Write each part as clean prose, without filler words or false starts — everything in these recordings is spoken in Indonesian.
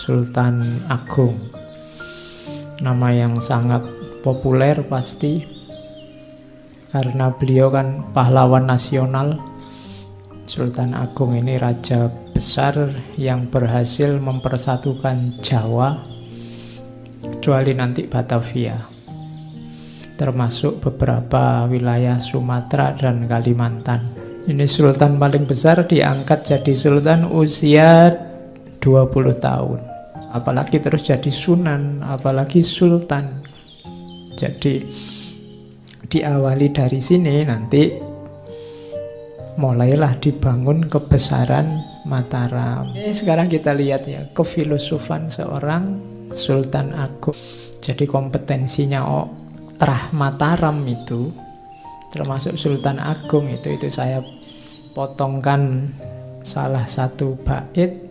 Sultan Agung. Nama yang sangat populer pasti, karena beliau kan pahlawan nasional. Sultan Agung ini raja besar yang berhasil mempersatukan Jawa, kecuali nanti Batavia, termasuk beberapa wilayah Sumatera dan Kalimantan. Ini sultan paling besar, diangkat jadi sultan usia 20 tahun. Apalagi terus jadi sunan, apalagi sultan. Jadi diawali dari sini, nanti mulailah dibangun kebesaran Mataram. Sekarang kita lihat ya, kefilosofan seorang Sultan Agung. Jadi kompetensinya Trah Mataram itu, termasuk Sultan Agung itu saya potongkan salah satu bait.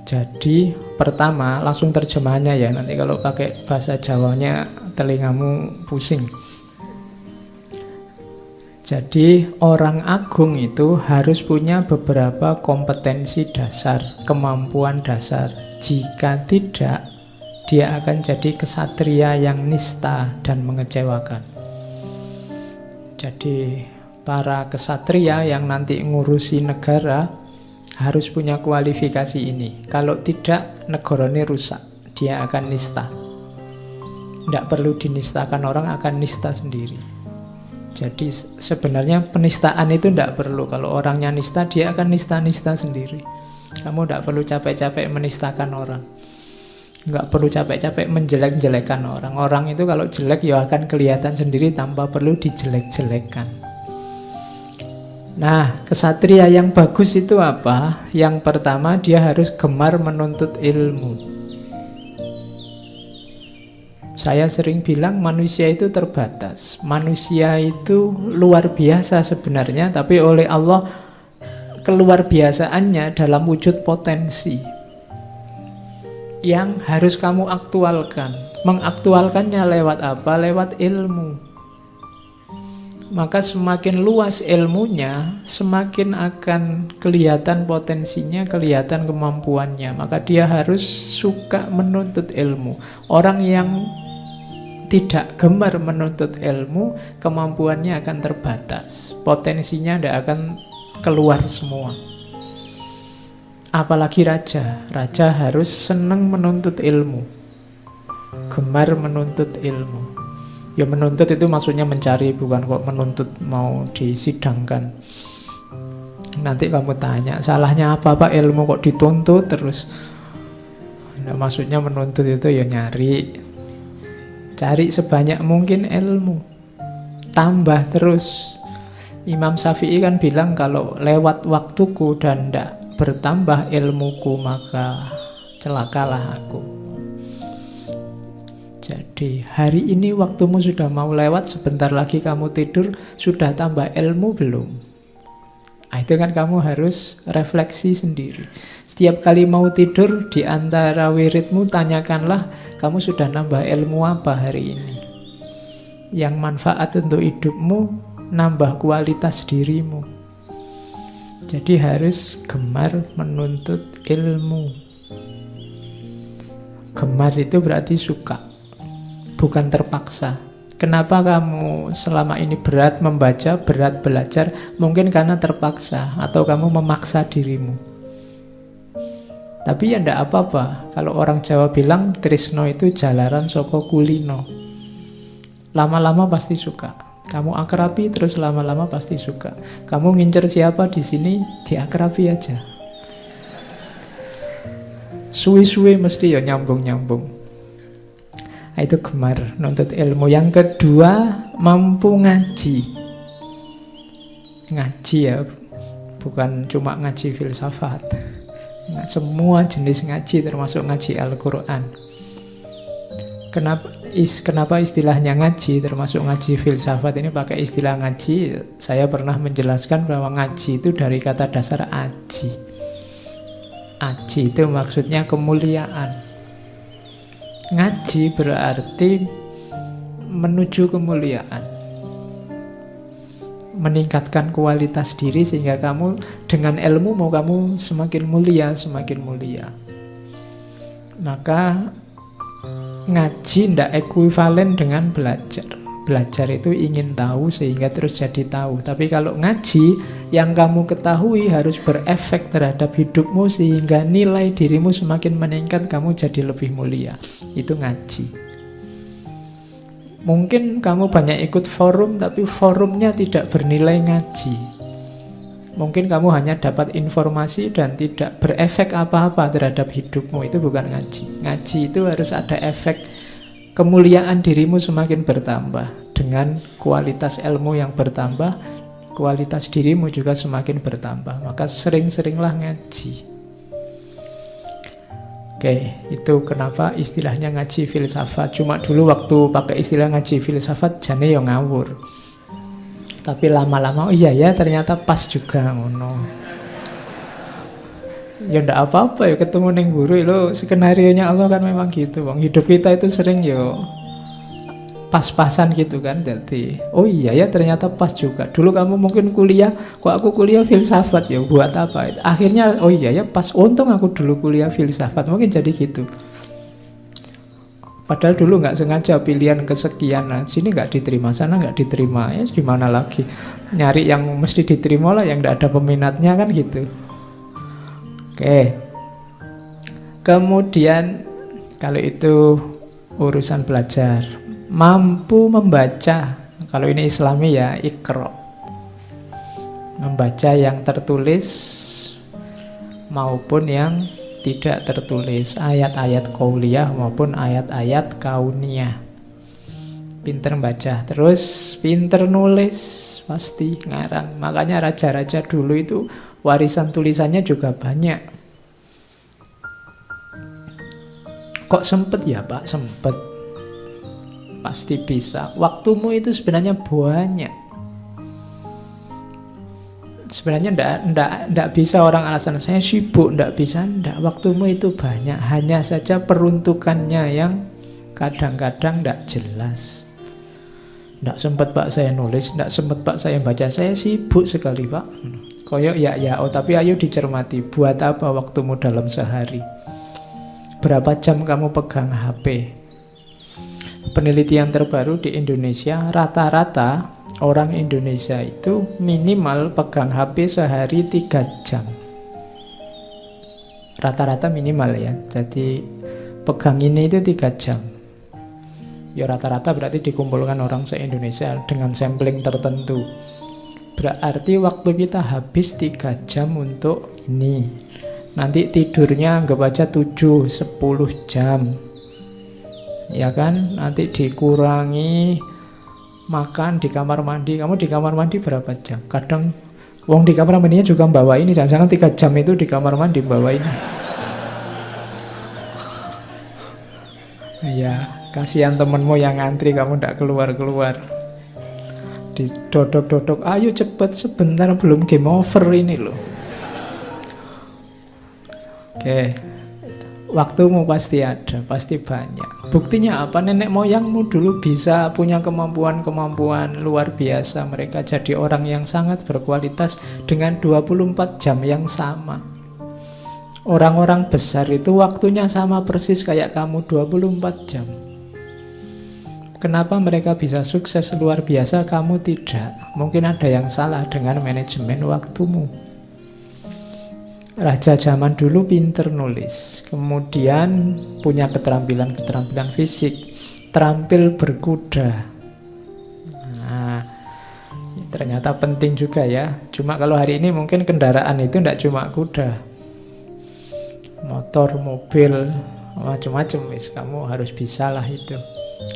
Jadi pertama, langsung terjemahannya ya, nanti kalau pakai bahasa Jawanya telingamu pusing. Jadi orang agung itu harus punya beberapa kompetensi dasar, kemampuan dasar. Jika tidak, dia akan jadi kesatria yang nista dan mengecewakan. Jadi para kesatria yang nanti ngurusi negara harus punya kualifikasi ini. Kalau tidak, negara ini rusak, dia akan nista. Tidak perlu dinistakan orang, akan nista sendiri. Jadi sebenarnya penistaan itu tidak perlu. Kalau orangnya nista, dia akan nista-nista sendiri. Kamu tidak perlu capek-capek menistakan orang. Nggak perlu capek-capek menjelek-jelekan orang. Orang itu kalau jelek ya akan kelihatan sendiri tanpa perlu dijelek-jelekan. Nah, kesatria yang bagus itu apa? Yang pertama, dia harus gemar menuntut ilmu. Saya sering bilang manusia itu terbatas. Manusia itu luar biasa sebenarnya, tapi oleh Allah keluar biasaannya dalam wujud potensi yang harus kamu aktualkan. Mengaktualkannya lewat apa? Lewat ilmu. Maka semakin luas ilmunya, semakin akan kelihatan potensinya, kelihatan kemampuannya. Maka dia harus suka menuntut ilmu. Orang yang tidak gemar menuntut ilmu, kemampuannya akan terbatas. Potensinya tidak akan keluar semua. Apalagi raja. Raja harus senang menuntut ilmu, gemar menuntut ilmu. Ya menuntut itu maksudnya mencari, bukan kok menuntut mau disidangkan. Nanti kamu tanya, salahnya apa Pak ilmu kok dituntut terus? Nah, maksudnya menuntut itu ya nyari. Cari sebanyak mungkin ilmu. Tambah terus. Imam Syafi'i kan bilang kalau lewat waktuku dan tidak bertambah ilmuku maka celakalah aku. Jadi hari ini waktumu sudah mau lewat, sebentar lagi kamu tidur, sudah tambah ilmu belum? Nah, itu kan kamu harus refleksi sendiri. Setiap kali mau tidur, di antara wiridmu tanyakanlah, kamu sudah nambah ilmu apa hari ini? Yang manfaat untuk hidupmu, nambah kualitas dirimu. Jadi harus gemar menuntut ilmu. Gemar itu berarti suka, bukan terpaksa. Kenapa kamu selama ini berat membaca, berat belajar? Mungkin karena terpaksa, atau kamu memaksa dirimu. Tapi ya ndak apa-apa. Kalau orang Jawa bilang tresno itu jalaran soko kulino. Lama-lama pasti suka. Kamu akrabi terus lama-lama pasti suka. Kamu ngincer siapa di sini, diakrabi aja. Suwe-suwe mesti ya nyambung-nyambung. Nah, itu gemar nuntut ilmu. Yang kedua, mampu ngaji. Ngaji ya, bukan cuma ngaji filsafat. Semua jenis ngaji, termasuk ngaji Al-Quran. Kenapa istilahnya ngaji, termasuk ngaji filsafat ini pakai istilah ngaji? Saya pernah menjelaskan bahwa ngaji itu dari kata dasar aji. Aji itu maksudnya kemuliaan. Ngaji berarti menuju kemuliaan. meningkatkan kualitas diri sehingga kamu dengan ilmu mau kamu semakin mulia, semakin mulia. Maka ngaji tidak ekuivalen dengan belajar. Belajar itu ingin tahu sehingga terus jadi tahu. Tapi kalau ngaji, yang kamu ketahui harus berefek terhadap hidupmu sehingga nilai dirimu semakin meningkat, kamu jadi lebih mulia. Itu ngaji. Mungkin kamu banyak ikut forum, tapi forumnya tidak bernilai ngaji. Mungkin kamu hanya dapat informasi dan tidak berefek apa-apa terhadap hidupmu. Itu bukan ngaji. Ngaji itu harus ada efek. Kemuliaan dirimu semakin bertambah. Dengan kualitas ilmu yang bertambah, kualitas dirimu juga semakin bertambah. Maka sering-seringlah ngaji. Oke, itu kenapa istilahnya ngaji filsafat. Cuma dulu waktu pakai istilah ngaji filsafat, jane yo ngawur. Tapi lama-lama, oh iya ya ternyata pas juga ngono. Ya ndak apa-apa ya ketemu neng buru lo, skenarionya Allah kan memang gitu bang. Hidup kita itu sering yo pas-pasan gitu kan. Jadi oh iya ya ternyata pas juga. Dulu kamu mungkin kuliah, kok aku kuliah filsafat ya buat apa. Akhirnya oh iya ya pas, untung aku dulu kuliah filsafat. Mungkin jadi gitu. Padahal dulu nggak sengaja pilihan kesekian, nah, sini nggak diterima, sana nggak diterima, ya gimana lagi, nyari yang mesti diterima lah, yang nggak ada peminatnya kan gitu. Oke, kemudian kalau itu urusan belajar, mampu membaca, kalau ini Islami ya Iqra, membaca yang tertulis maupun yang tidak tertulis, ayat-ayat qauliyah maupun ayat-ayat kauniyah. Pinter baca, terus pinter nulis, pasti ngarang. Makanya raja-raja dulu itu warisan tulisannya juga banyak. Kok sempet ya Pak? Sempet. Pasti bisa. Waktumu itu sebenarnya banyak. Sebenarnya ndak bisa orang alasan saya sibuk, ndak bisa, ndak. Waktumu itu banyak. Hanya saja peruntukannya yang kadang-kadang ndak jelas. Ndak sempat Pak saya nulis, ndak sempat Pak saya baca, saya sibuk sekali Pak. Koyok ya, oh tapi ayo dicermati, buat apa waktumu dalam sehari? Berapa jam kamu pegang HP? Penelitian terbaru di Indonesia, rata-rata orang Indonesia itu minimal pegang HP sehari 3 jam. Rata-rata minimal ya, jadi pegang ini itu 3 jam. Ya rata-rata berarti dikumpulkan orang se-Indonesia dengan sampling tertentu. Berarti waktu kita habis 3 jam untuk ini. Nanti tidurnya anggap aja 7-10 jam. Ya kan? Nanti dikurangi makan di kamar mandi. Kamu di kamar mandi berapa jam? Kadang wong di kamar mandinya juga bawa ini. Jangan-jangan 3 jam itu di kamar mandi bawa ini. Ya, kasihan temenmu yang ngantri, kamu ndak keluar-keluar. Didodok-dodok, ayo cepet sebentar belum game over ini loh. Oke, waktumu pasti ada, pasti banyak. Buktinya apa? Nenek moyangmu dulu bisa punya kemampuan-kemampuan luar biasa. Mereka jadi orang yang sangat berkualitas dengan 24 jam yang sama. Orang-orang besar itu waktunya sama persis kayak kamu, 24 jam. Kenapa mereka bisa sukses luar biasa, kamu tidak? Mungkin ada yang salah dengan manajemen waktumu. Raja zaman dulu pinter nulis, kemudian punya keterampilan fisik, terampil berkuda. Nah, ternyata penting juga ya. Cuma kalau hari ini mungkin kendaraan itu tidak cuma kuda, motor, mobil, macam-macam wis, kamu harus bisalah itu.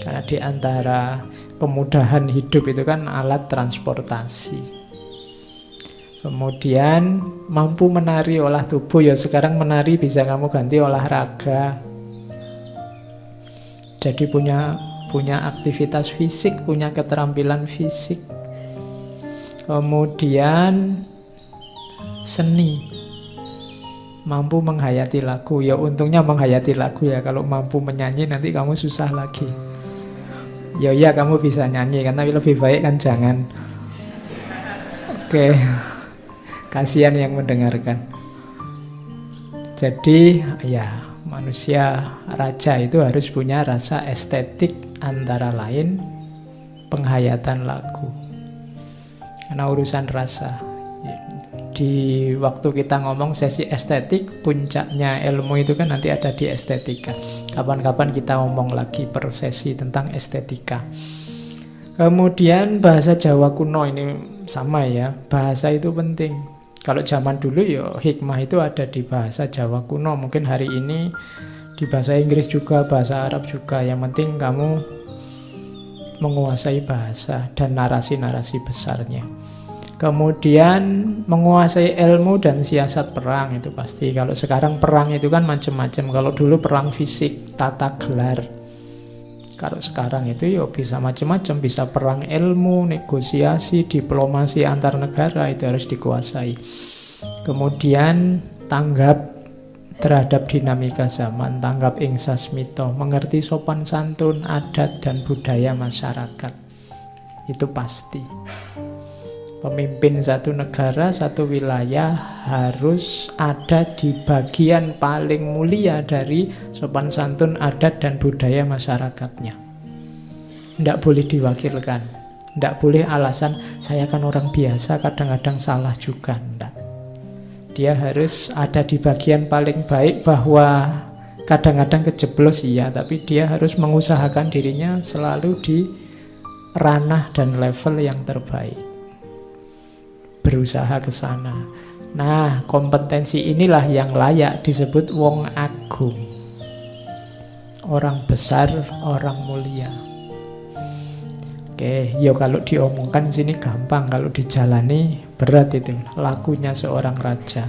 Karena di antara kemudahan hidup itu kan alat transportasi. Kemudian mampu menari, olah tubuh, ya sekarang menari bisa kamu ganti olahraga. Jadi punya aktivitas fisik, punya keterampilan fisik. Kemudian seni, mampu menghayati lagu. Ya untungnya menghayati lagu ya. Kalau mampu menyanyi nanti kamu susah lagi. Ya kamu bisa nyanyi kan, tapi lebih baik kan jangan. Oke, kasihan yang mendengarkan. Jadi ya, manusia raja itu harus punya rasa estetik, antara lain penghayatan lagu. Karena urusan rasa. Di waktu kita ngomong sesi estetik, puncaknya ilmu itu kan nanti ada di estetika. Kapan-kapan kita ngomong lagi per sesi tentang estetika. Kemudian bahasa Jawa kuno ini sama ya, bahasa itu penting. Kalau zaman dulu ya hikmah itu ada di bahasa Jawa kuno. Mungkin hari ini di bahasa Inggris juga, bahasa Arab juga. Yang penting kamu menguasai bahasa dan narasi-narasi besarnya. Kemudian menguasai ilmu dan siasat perang itu pasti. Kalau sekarang perang itu kan macam-macam. Kalau dulu perang fisik, tata gelar. Kalau sekarang itu ya bisa macam-macam. Bisa perang ilmu, negosiasi, diplomasi antar negara itu harus dikuasai. Kemudian tanggap terhadap dinamika zaman, tanggap ing sasmita, mengerti sopan santun, adat dan budaya masyarakat. Itu pasti. Pemimpin satu negara, satu wilayah harus ada di bagian paling mulia dari sopan santun, adat, dan budaya masyarakatnya. Tidak boleh diwakilkan. Tidak boleh alasan, saya kan orang biasa, kadang-kadang salah juga. Tidak. Dia harus ada di bagian paling baik, bahwa kadang-kadang kejeblos iya, tapi dia harus mengusahakan dirinya selalu di ranah dan level yang terbaik. Berusaha ke sana. Nah, kompetensi inilah yang layak disebut wong agung. Orang besar, orang mulia. Oke, ya kalau diomongkan sini gampang, kalau dijalani berat itu lakunya seorang raja.